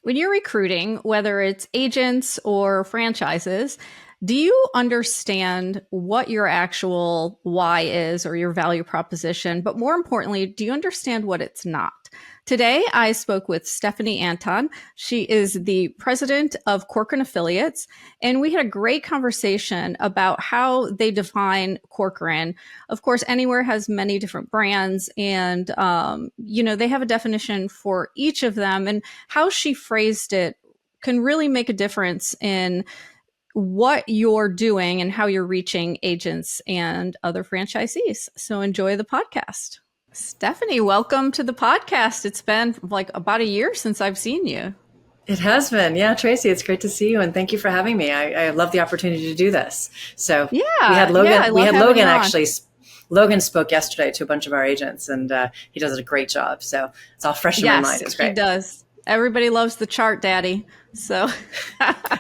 When you're recruiting, whether it's agents or franchises, do you understand what your actual why is or your value proposition? But more importantly, do you understand what it's not? Today, I spoke with Stephanie Anton. She is the president of Corcoran Affiliates, and we had a great conversation about how they define Corcoran. Of course, Anywhere has many different brands, and they have a definition for each of them. And how she phrased it can really make a difference in what you're doing and how you're reaching agents and other franchisees. So enjoy the podcast. Stephanie, welcome to the podcast. It's been like about a year since I've seen you. It has been. Yeah, Tracey, it's great to see you. And thank you for having me. I love the opportunity to do this. So yeah, we had Logan, Logan Logan spoke yesterday to a bunch of our agents, and he does a great job. So it's all fresh in my mind. It's great. He does. Everybody loves the chart daddy. So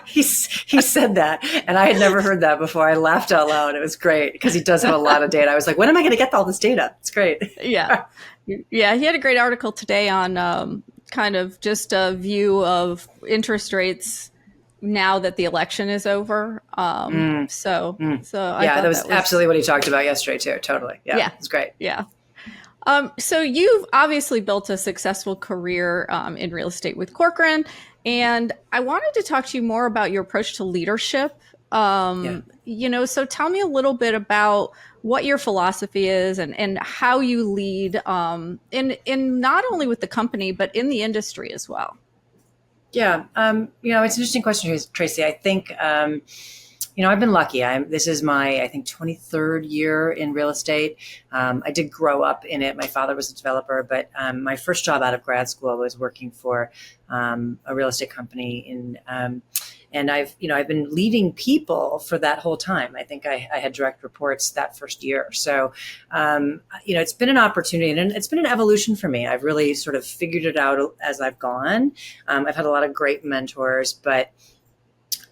he said that, and I had never heard that before. I laughed out loud. It was great because he does have a lot of data. I was like, when am I going to get all this data? It's great. Yeah. He had a great article today on kind of just a view of interest rates now that the election is over. Yeah, that was absolutely what he talked about yesterday too. Totally. Yeah. It's great. Yeah. So you've obviously built a successful career in real estate with Corcoran, and I wanted to talk to you more about your approach to leadership. So tell me a little bit about what your philosophy is and how you lead in not only with the company, but in the industry as well. Yeah. It's an interesting question, Tracey. I think, I've been lucky. This is my, 23rd year in real estate. I did grow up in it. My father was a developer, but my first job out of grad school was working for a real estate company and I've been leading people for that whole time. I think I had direct reports that first year. So, it's been an opportunity and it's been an evolution for me. I've really sort of figured it out as I've gone. I've had a lot of great mentors, but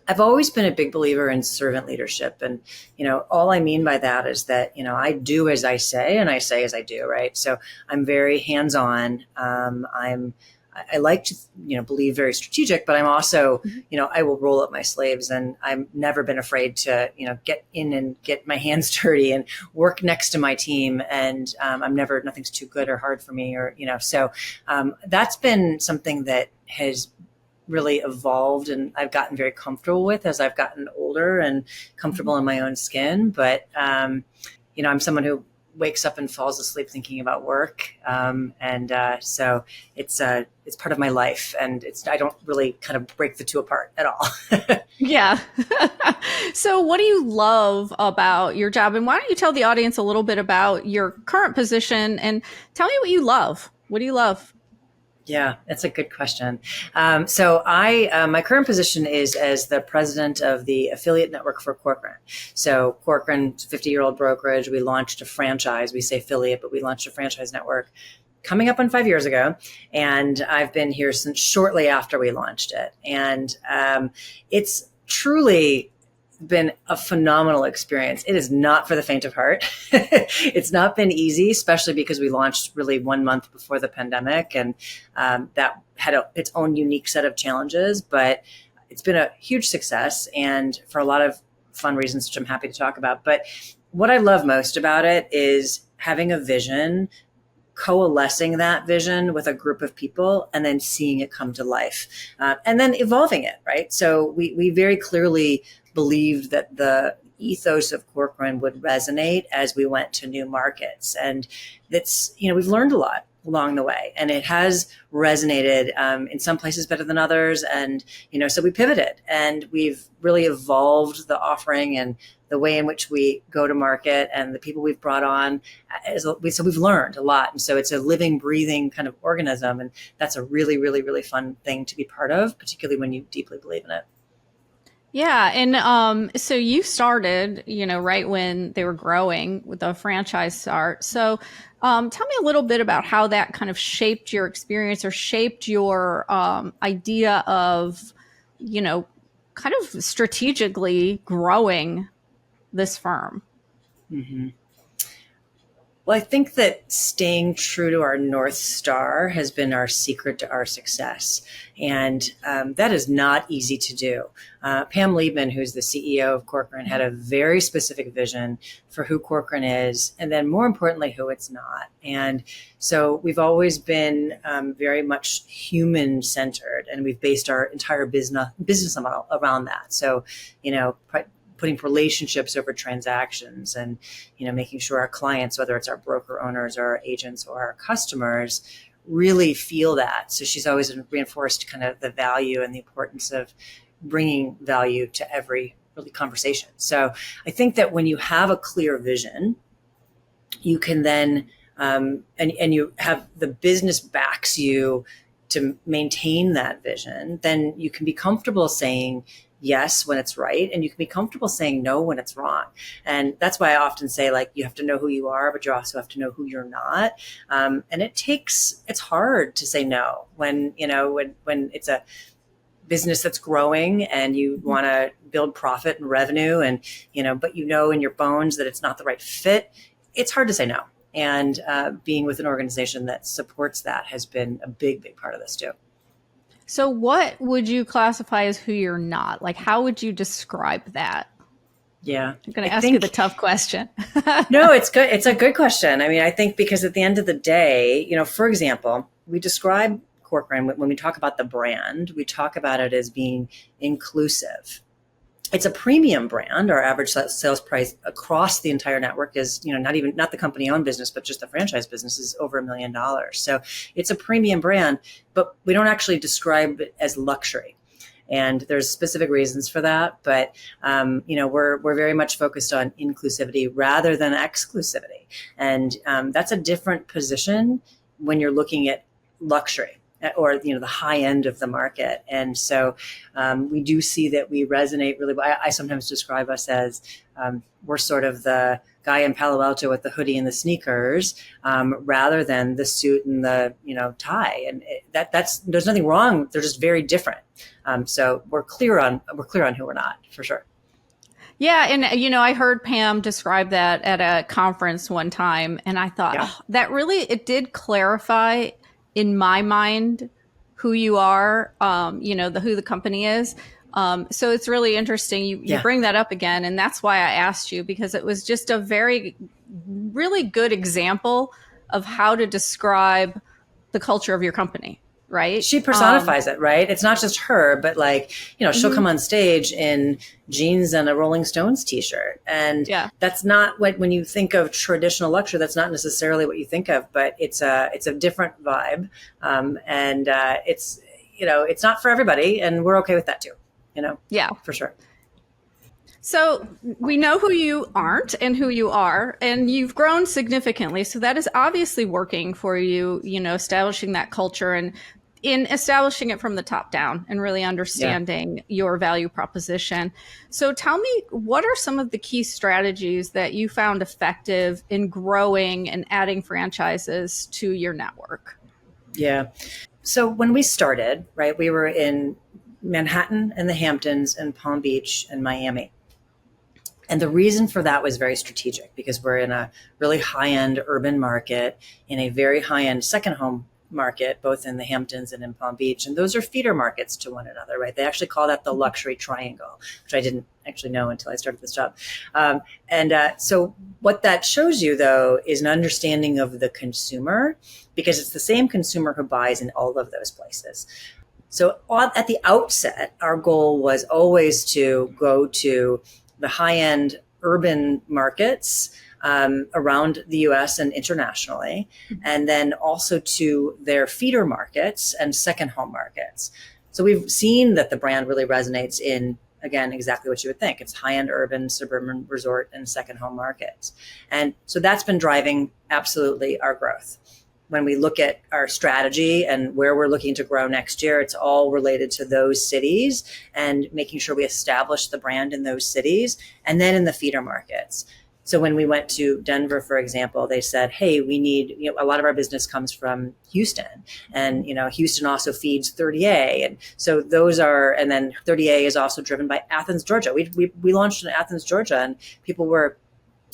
I've always been a big believer in servant leadership. And, all I mean by that is that, I do as I say and I say as I do, right? So I'm very hands-on. I like to, believe very strategic, but I'm also, I will roll up my sleeves and I've never been afraid to, get in and get my hands dirty and work next to my team. And nothing's too good or hard for me so that's been something that has really evolved and I've gotten very comfortable with as I've gotten older and comfortable in my own skin. But, I'm someone who wakes up and falls asleep thinking about work. So it's part of my life and I don't really kind of break the two apart at all. Yeah. So what do you love about your job? And why don't you tell the audience a little bit about your current position and tell me what you love. What do you love? Yeah, that's a good question. So my current position is as the president of the affiliate network for Corcoran. So Corcoran's 50-year-old brokerage. We launched a franchise. We say affiliate, but we launched a franchise network coming up on 5 years ago. And I've been here since shortly after we launched it. And it's truly been a phenomenal experience. It is not for the faint of heart. It's not been easy, especially because we launched really 1 month before the pandemic. And that had its own unique set of challenges, but it's been a huge success and for a lot of fun reasons, which I'm happy to talk about. But what I love most about it is having a vision, coalescing that vision with a group of people and then seeing it come to life and then evolving it, right? So we very clearly believed that the ethos of Corcoran would resonate as we went to new markets. And that's, we've learned a lot along the way and it has resonated in some places better than others. And, so we pivoted and we've really evolved the offering and the way in which we go to market and the people we've brought on. So we've learned a lot. And so it's a living, breathing kind of organism. And that's a really, really, really fun thing to be part of, particularly when you deeply believe in it. Yeah. And so you started, right when they were growing with the franchise start. So tell me a little bit about how that kind of shaped your experience or shaped your idea of, kind of strategically growing this firm. Mm-hmm. Well, I think that staying true to our North Star has been our secret to our success. And that is not easy to do. Pam Liebman, who's the CEO of Corcoran, had a very specific vision for who Corcoran is, and then more importantly, who it's not. And so we've always been very much human centered, and we've based our entire business model around that. So, putting relationships over transactions, and making sure our clients, whether it's our broker owners or our agents or our customers, really feel that. So she's always reinforced kind of the value and the importance of bringing value to every really conversation. So I think that when you have a clear vision, you can then and you have the business backs you to maintain that vision, then you can be comfortable saying yes when it's right, and you can be comfortable saying no when it's wrong. And that's why I often say, like, you have to know who you are, but you also have to know who you're not. And it's hard to say no when it's a business that's growing and you want to build profit and revenue, and but in your bones that it's not the right fit. It's hard to say no. And being with an organization that supports that has been a big part of this too. So what would you classify as who you're not? Like, how would you describe that? Yeah. I'm going to ask you the tough question. No, it's good. It's a good question. I mean, I think because at the end of the day, for example, we describe Corcoran, when we talk about the brand, we talk about it as being inclusive. It's a premium brand. Our average sales price across the entire network is, not the company owned business, but just the franchise business is over $1 million. So it's a premium brand, but we don't actually describe it as luxury. And there's specific reasons for that. But, we're very much focused on inclusivity rather than exclusivity. And that's a different position when you're looking at luxury, or the high end of the market. And so we do see that we resonate really well. I sometimes describe us as we're sort of the guy in Palo Alto with the hoodie and the sneakers, rather than the suit and the tie. And there's nothing wrong. They're just very different. So we're clear on who we're not, for sure. Yeah. And, I heard Pam describe that at a conference one time, and I thought that really, it did clarify in my mind who you are, who the company is. So it's really interesting. You bring that up again. And that's why I asked you, because it was just a really good example of how to describe the culture of your company. Right. She personifies it, right? It's not just her, but she'll come on stage in jeans and a Rolling Stones t-shirt. And that's not when you think of traditional luxury, that's not necessarily what you think of, but it's a different vibe. And it's not for everybody, and we're okay with that too, Yeah, for sure. So we know who you aren't and who you are, and you've grown significantly. So that is obviously working for you, establishing that culture and in establishing it from the top down and really understanding your value proposition. So tell me, what are some of the key strategies that you found effective in growing and adding franchises to your network? Yeah. So when we started, right, we were in Manhattan and the Hamptons and Palm Beach and Miami. And the reason for that was very strategic, because we're in a really high-end urban market, in a very high-end second home market, both in the Hamptons and in Palm Beach. And those are feeder markets to one another, right? They actually call that the luxury triangle, which I didn't actually know until I started this job. So what that shows you, though, is an understanding of the consumer, because it's the same consumer who buys in all of those places. So at the outset, our goal was always to go to the high-end urban markets around the US and internationally, and then also to their feeder markets and second home markets. So we've seen that the brand really resonates in, again, exactly what you would think. It's high-end urban, suburban, resort, and second home markets. And so that's been driving absolutely our growth. When we look at our strategy and where we're looking to grow next year, it's all related to those cities and making sure we establish the brand in those cities, and then in the feeder markets. So when we went to Denver, for example, they said, hey, we need, a lot of our business comes from Houston, and, Houston also feeds 30A. And so and then 30A is also driven by Athens, Georgia. We launched in Athens, Georgia, and people were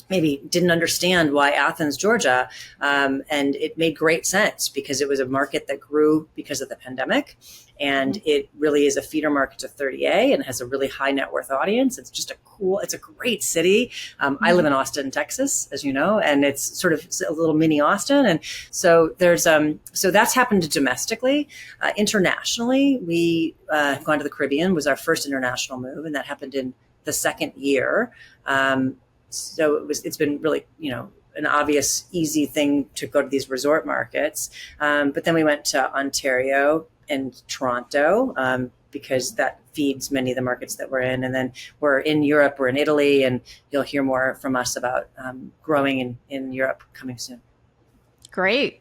maybe didn't understand why Athens, Georgia. And it made great sense because it was a market that grew because of the pandemic. And it really is a feeder market to 30A and has a really high net worth audience. It's just it's a great city. I live in Austin, Texas, as you know, and it's sort of a little mini Austin. And so so that's happened domestically. Internationally, we have gone to the Caribbean, was our first international move, and that happened in the second year. So it's been really, an obvious, easy thing to go to these resort markets. But then we went to Ontario and Toronto because that feeds many of the markets that we're in. And then we're in Europe, we're in Italy, and you'll hear more from us about growing in Europe coming soon. Great.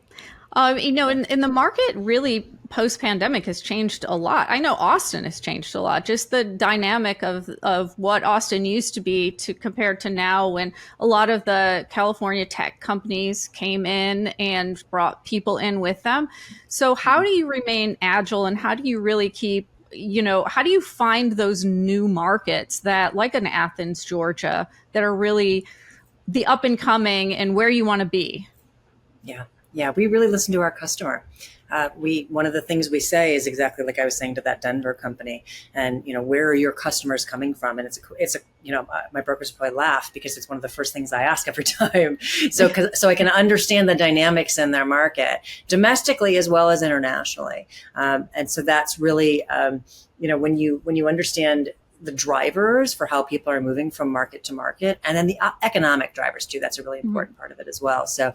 In the market, really post-pandemic has changed a lot. I know Austin has changed a lot. Just the dynamic of what Austin used to be to compared to now, when a lot of the California tech companies came in and brought people in with them. So how do you remain agile, and how do you really keep, how do you find those new markets that, like an Athens, Georgia, that are really the up and coming and where you want to be? Yeah, we really listen to our customer. One of the things we say is exactly like I was saying to that Denver company, and where are your customers coming from? And it's a my brokers probably laugh because it's one of the first things I ask every time. So I can understand the dynamics in their market domestically as well as internationally. And so that's really when you understand the drivers for how people are moving from market to market, and then the economic drivers too. That's a really important part of it as well. So,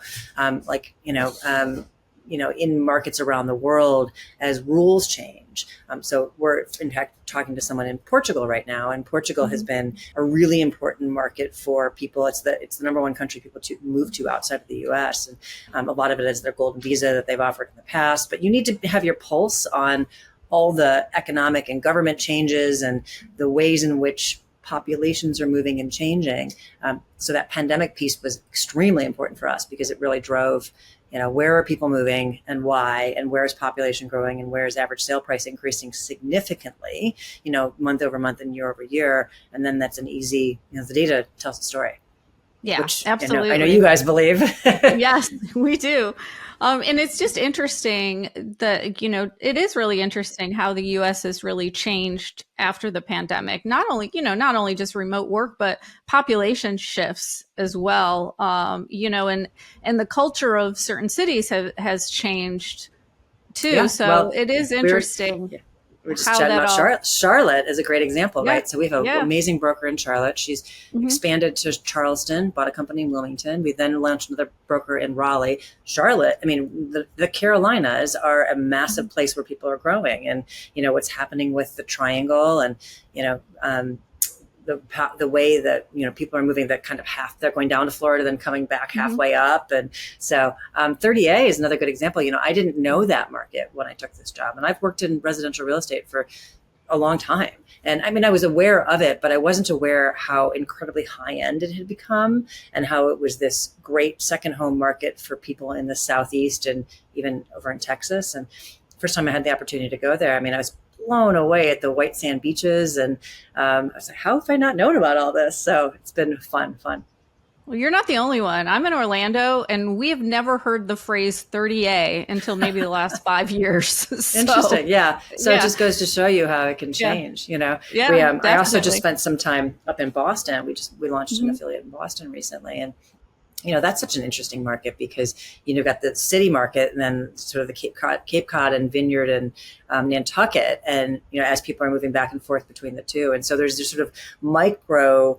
in markets around the world, as rules change. So we're in fact talking to someone in Portugal right now, and Portugal has been a really important market for people. It's the number one country people to move to outside of the U.S. And a lot of it is their golden visa that they've offered in the past. But you need to have your pulse on all the economic and government changes and the ways in which populations are moving and changing. So that pandemic piece was extremely important for us because it really drove, where are people moving and why, and where is population growing, and where is average sale price increasing significantly, month over month and year over year. And then that's an easy, the data tells the story. Yeah, which, absolutely. I know you guys believe. Yes, we do. And it's just interesting that, it is really interesting how the US has really changed after the pandemic. Not only just remote work, but population shifts as well. And the culture of certain cities has changed too. Yeah, so it is interesting. We're just chatting about Charlotte is a great example, right? So we have an amazing broker in Charlotte. She's expanded to Charleston, bought a company in Wilmington. We then launched another broker in Raleigh. Charlotte, the Carolinas are a massive place where people are growing. And, what's happening with the triangle and, the way that, people are moving, that kind of they're going down to Florida, then coming back halfway up. And so 30A is another good example. I didn't know that market when I took this job, and I've worked in residential real estate for a long time. And I was aware of it, but I wasn't aware how incredibly high end it had become and how it was this great second home market for people in the Southeast and even over in Texas. And first time I had the opportunity to go there, I was blown away at the white sand beaches. And I was like, how have I not known about all this? So it's been fun. Well, you're not the only one. I'm in Orlando, and we have never heard the phrase 30A until maybe the last 5 years. So, interesting. Yeah. So it just goes to show you how it can change, I also just spent some time up in Boston. We launched an affiliate in Boston recently. And that's such an interesting market because, you've got the city market and then sort of the Cape Cod and Vineyard and Nantucket. And, as people are moving back and forth between the two. And so there's this sort of micro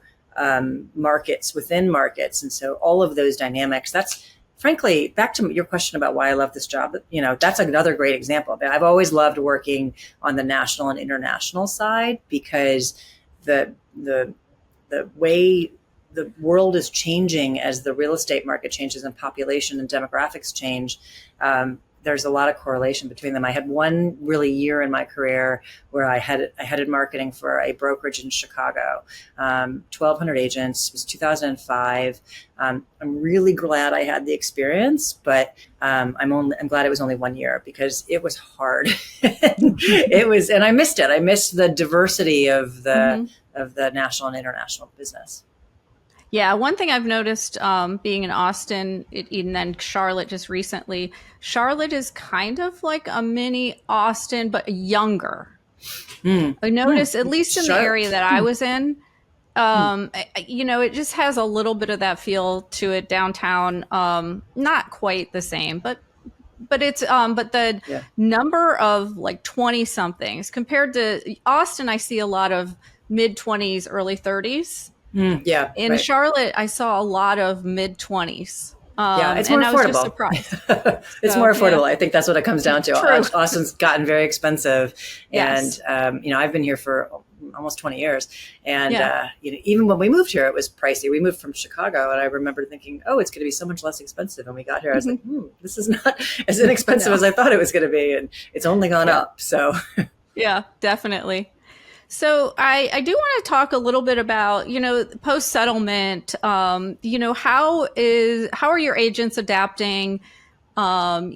markets within markets. And so all of those dynamics, that's frankly, back to your question about why I love this job, that's another great example. I've always loved working on the national and international side because the way the world is changing as the real estate market changes and population and demographics change. There's a lot of correlation between them. I had one really year in my career where I headed marketing for a brokerage in Chicago, 1,200 agents. It was 2005. I'm really glad I had the experience, but I'm glad it was only 1 year because it was hard. And I missed it. I missed the diversity of the national and international business. Yeah, one thing I've noticed being in Austin and then Charlotte just recently, Charlotte is kind of like a mini Austin, but younger. Mm. I Mm. noticed, at least in the Sure. area that I was in, Mm. it just has a little bit of that feel to it downtown. Not quite the same, but the Yeah. number of like 20 somethings compared to Austin, I see a lot of mid 20s, early 30s. Mm. Yeah. In Right. Charlotte, I saw a lot of mid 20s. Yeah, it's more And I was just affordable. surprised. It's more So, yeah, affordable. I think that's what it comes down to. true. Austin's gotten very expensive, and Yes. I've been here for almost 20 years, and Yeah. even when we moved here, it was pricey. We moved from Chicago, and I remember thinking, "Oh, it's going to be so much less expensive." When we got here, I was like, "This is not as inexpensive No. as I thought it was going to be," and it's only gone Yeah. up. So, Yeah, definitely. So I do want to talk a little bit about, post settlement. How are your agents adapting? How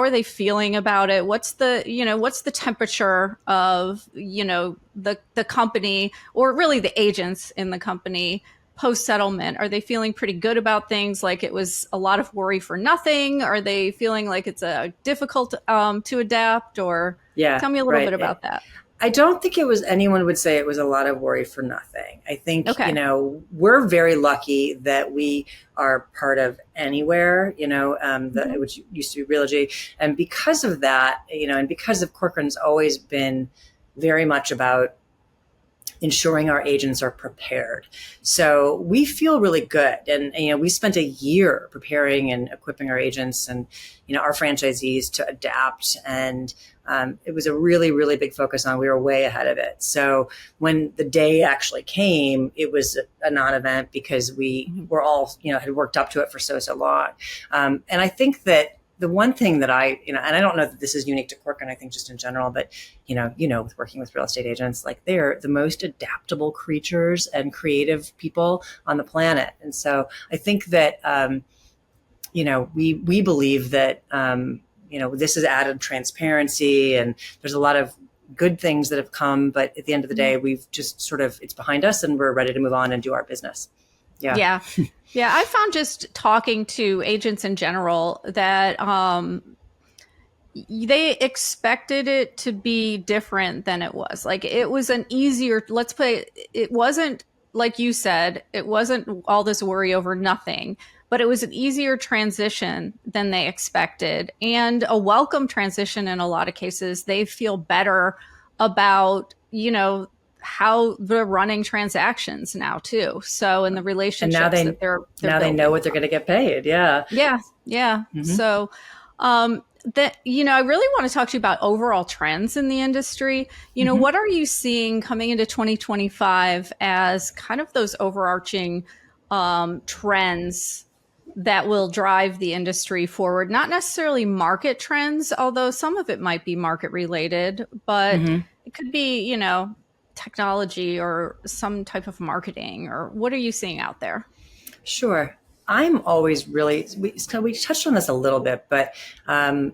are they feeling about it? What's the temperature of, the company, or really the agents in the company post settlement? Are they feeling pretty good about things, like it was a lot of worry for nothing? Are they feeling like it's a difficult to adapt? Or yeah, tell me a little bit right. about that. I don't think anyone would say it was a lot of worry for nothing. I think, Okay. we're very lucky that we are part of Anywhere, Mhm. which used to be Realogy. And because of that, and because of Corcoran's always been very much about ensuring our agents are prepared. So we feel really good. And, we spent a year preparing and equipping our agents and, our franchisees to adapt. And it was a really, really big focus on, we were way ahead of it. So when the day actually came, it was a non-event because we were all, had worked up to it for so long. And I think that the one thing that and I don't know that this is unique to Corcoran, I think just in general, but with working with real estate agents, like they're the most adaptable creatures and creative people on the planet. And so I think that, we believe that, this has added transparency, and there's a lot of good things that have come, but at the end of the day, we've just it's behind us and we're ready to move on and do our business. Yeah. Yeah. Yeah. I found, just talking to agents in general, that they expected it to be different than it was. Like, it was an easier, let's play, it wasn't, like you said, it wasn't all this worry over nothing, but it was an easier transition than they expected, and a welcome transition in a lot of cases. They feel better about, how they're running transactions now too. So, in the And now relationships they that they're now they know building. what they're going to get paid. Yeah. Yeah, yeah. Mm-hmm. So, that, I really want to talk to you about overall trends in the industry. Mm-hmm. What are you seeing coming into 2025 as kind of those overarching trends that will drive the industry forward? Not necessarily market trends, although some of it might be market related, but Mm-hmm. it could be, technology or some type of marketing. Or what are you seeing out there? Sure. I'm always really, we touched on this a little bit, but, I'm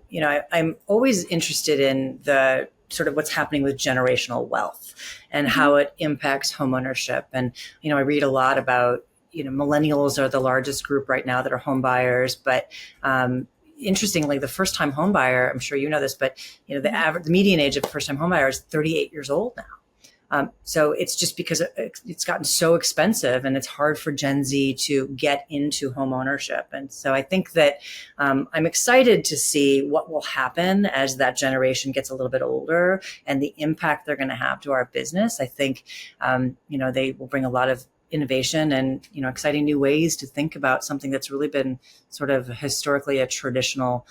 always interested in the sort of what's happening with generational wealth and how it impacts homeownership. And, I read a lot about, millennials are the largest group right now that are home buyers, but, interestingly, the first time home buyer, I'm sure you know this, but, the median age of a first time home buyer is 38 years old now. So it's just because it's gotten so expensive and it's hard for Gen Z to get into home ownership. And so I think that I'm excited to see what will happen as that generation gets a little bit older and the impact they're going to have to our business. I think, they will bring a lot of innovation and, exciting new ways to think about something that's really been sort of historically a traditional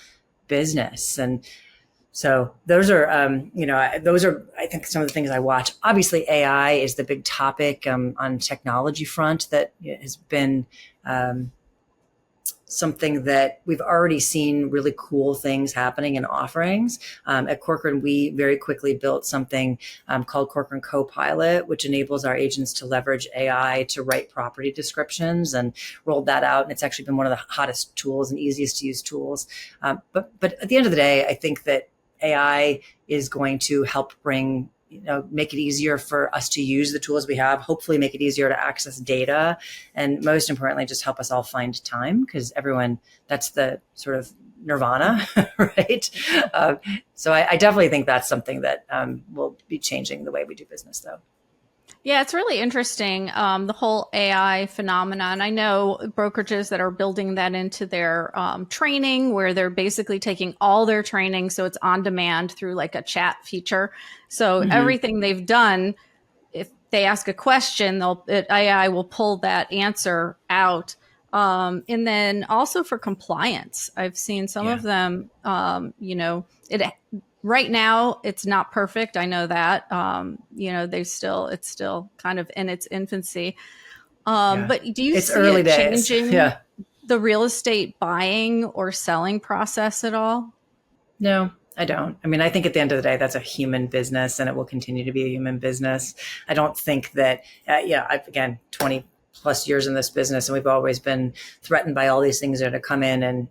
business. And so those are, I think, some of the things I watch. Obviously, AI is the big topic on technology front that has been something that we've already seen really cool things happening and offerings. At Corcoran, we very quickly built something called Corcoran Copilot, which enables our agents to leverage AI to write property descriptions, and rolled that out. And it's actually been one of the hottest tools and easiest to use tools. But at the end of the day, I think that AI is going to help bring make it easier for us to use the tools we have, hopefully make it easier to access data, and most importantly, just help us all find time, because everyone, that's the sort of nirvana, right? So I definitely think that's something that will be changing the way we do business, though. Yeah, it's really interesting, the whole AI phenomenon. I know brokerages that are building that into their training, where they're basically taking all their training, so it's on demand through like a chat feature. So everything they've done, if they ask a question, AI will pull that answer out. And then also for compliance, I've seen some of them, it right now it's not perfect. I know that, it's still kind of in its infancy. But do you It's see early it days. changing the real estate buying or selling process at all? No, I don't. I mean, I think at the end of the day, that's a human business, and it will continue to be a human business. I don't think that, I've, again, 20 plus years in this business, and we've always been threatened by all these things that are to come in and,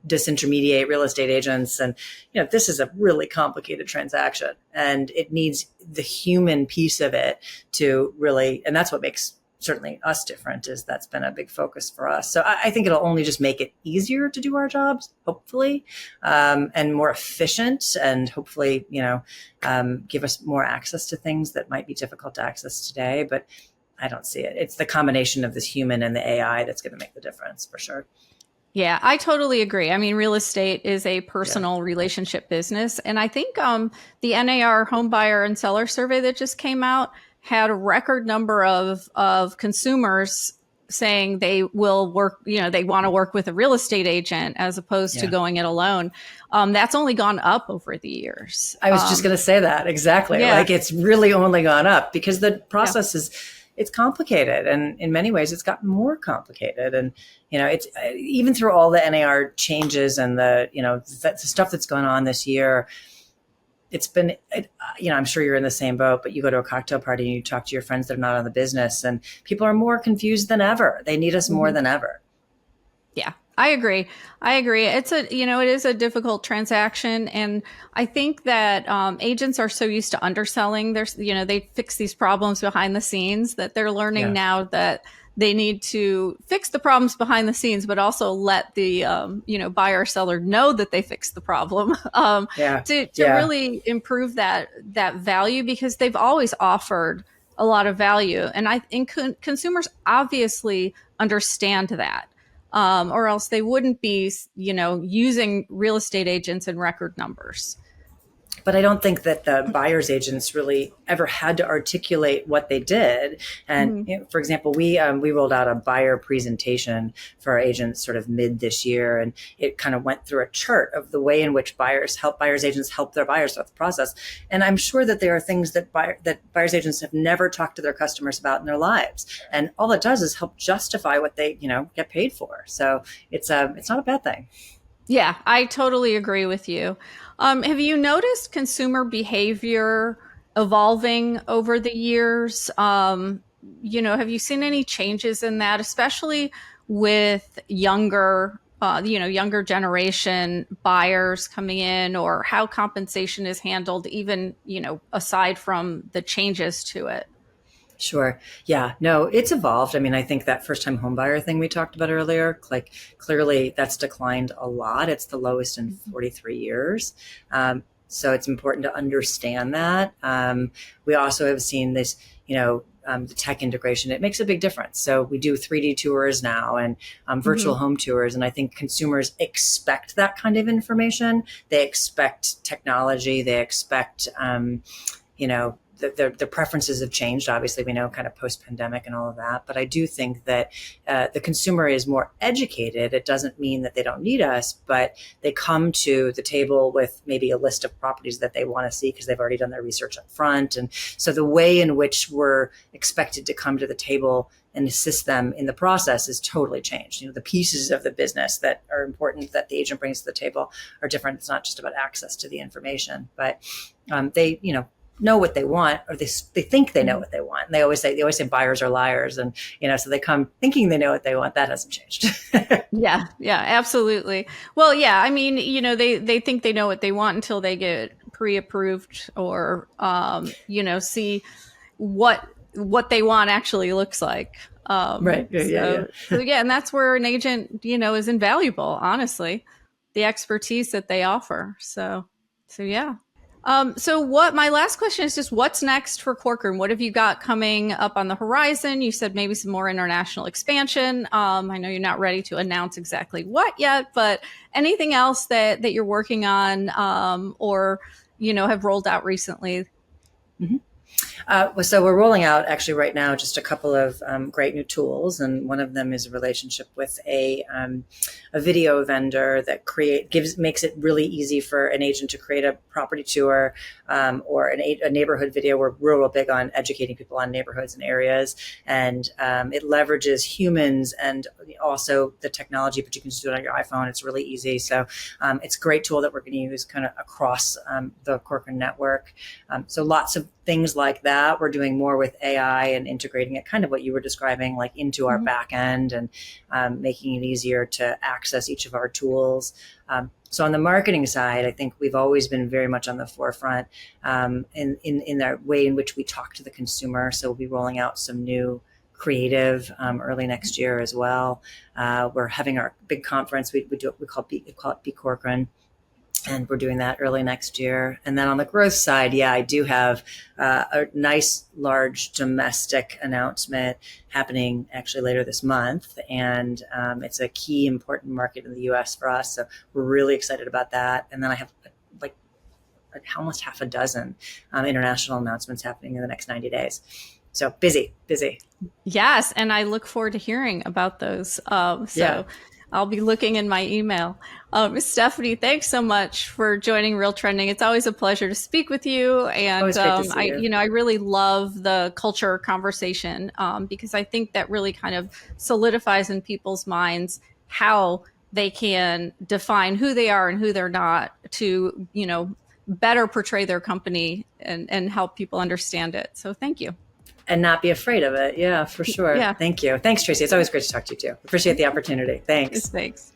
disintermediate real estate agents. And, this is a really complicated transaction, and it needs the human piece of it to really, and that's what makes certainly us different, is that's been a big focus for us. So I think it'll only just make it easier to do our jobs, hopefully, and more efficient, and hopefully, give us more access to things that might be difficult to access today. But I don't see it. It's the combination of this human and the AI that's going to make the difference, for sure. Yeah, I totally agree. I mean, real estate is a personal relationship business. And I think the NAR home buyer and seller survey that just came out had a record number of consumers saying they will work, they want to work with a real estate agent as opposed to going it alone. That's only gone up over the years. I was just going to say that. Exactly. Yeah. Like, it's really only gone up because the process it's complicated, and in many ways it's gotten more complicated. And, it's even through all the NAR changes and the stuff that's going on this year, it's been, I'm sure you're in the same boat, but you go to a cocktail party and you talk to your friends that are not in the business, and people are more confused than ever. They need us more than ever. Yeah, I agree. It's it is a difficult transaction. And I think that agents are so used to underselling. They fix these problems behind the scenes that they're learning now that they need to fix the problems behind the scenes, but also let the, buyer or seller know that they fixed the problem to really improve that value, because they've always offered a lot of value. And I think consumers obviously understand that. Or else they wouldn't be, using real estate agents in record numbers. But I don't think that the buyer's agents really ever had to articulate what they did. And for example, we rolled out a buyer presentation for our agents sort of mid this year, and it kind of went through a chart of the way in which buyers agents help their buyers throughout the process. And I'm sure that there are things that buyers agents have never talked to their customers about in their lives, and all it does is help justify what they get paid for. So it's not a bad thing. Yeah, I totally agree with you. Have you noticed consumer behavior evolving over the years? Have you seen any changes in that, especially with younger generation buyers coming in, or how compensation is handled, even, aside from the changes to it? Sure. Yeah, no, it's evolved. I mean, I think that first time home buyer thing we talked about earlier, like, clearly that's declined a lot. It's the lowest in 43 years. So it's important to understand that. We also have seen this, the tech integration. It makes a big difference. So we do 3D tours now, and virtual home tours. And I think consumers expect that kind of information. They expect technology. They expect, the preferences have changed. Obviously, we know kind of post-pandemic and all of that. But I do think that the consumer is more educated. It doesn't mean that they don't need us, but they come to the table with maybe a list of properties that they want to see because they've already done their research up front. And so the way in which we're expected to come to the table and assist them in the process has totally changed. The pieces of the business that are important that the agent brings to the table are different. It's not just about access to the information, but they, know what they want, or they think they know what they want. And they always say buyers are liars. And, so they come thinking they know what they want. That hasn't changed. Yeah, absolutely. Well, yeah, I mean, they think they know what they want until they get pre-approved or, see what they want actually looks like. Right. Yeah. So yeah, and that's where an agent, is invaluable, honestly, the expertise that they offer. So yeah. So what my last question is just what's next for Corcoran? What have you got coming up on the horizon? You said maybe some more international expansion. I know you're not ready to announce exactly what yet, but anything else that you're working on, or, have rolled out recently? Mm-hmm. So we're rolling out actually right now just a couple of great new tools, and one of them is a relationship with a video vendor that makes it really easy for an agent to create a property tour or a neighborhood video. We're real big on educating people on neighborhoods and areas, and it leverages humans and also the technology, but you can just do it on your iPhone. It's really easy. So it's a great tool that we're going to use kind of across the Corcoran network. So lots of things like that. We're doing more with AI and integrating it, kind of what you were describing, like into our back end, and making it easier to access each of our tools. So on the marketing side, I think we've always been very much on the forefront in the way in which we talk to the consumer. So we'll be rolling out some new creative early next year as well. We're having our big conference. We call it Be Corcoran. And we're doing that early next year. And then on the growth side, I do have a nice, large domestic announcement happening actually later this month. And it's a key, important market in the U.S. for us. So we're really excited about that. And then I have like almost half a dozen international announcements happening in the next 90 days. So busy. Yes. And I look forward to hearing about those. I'll be looking in my email. Stephanie, thanks so much for joining RealTrending. It's always a pleasure to speak with you. And always great to see you. I really love the culture conversation because I think that really kind of solidifies in people's minds how they can define who they are and who they're not to, better portray their company and help people understand it. So thank you. And not be afraid of it. Yeah, for sure. Yeah. Thank you. Thanks, Tracey. It's always great to talk to you too. Appreciate the opportunity. Thanks. Thanks.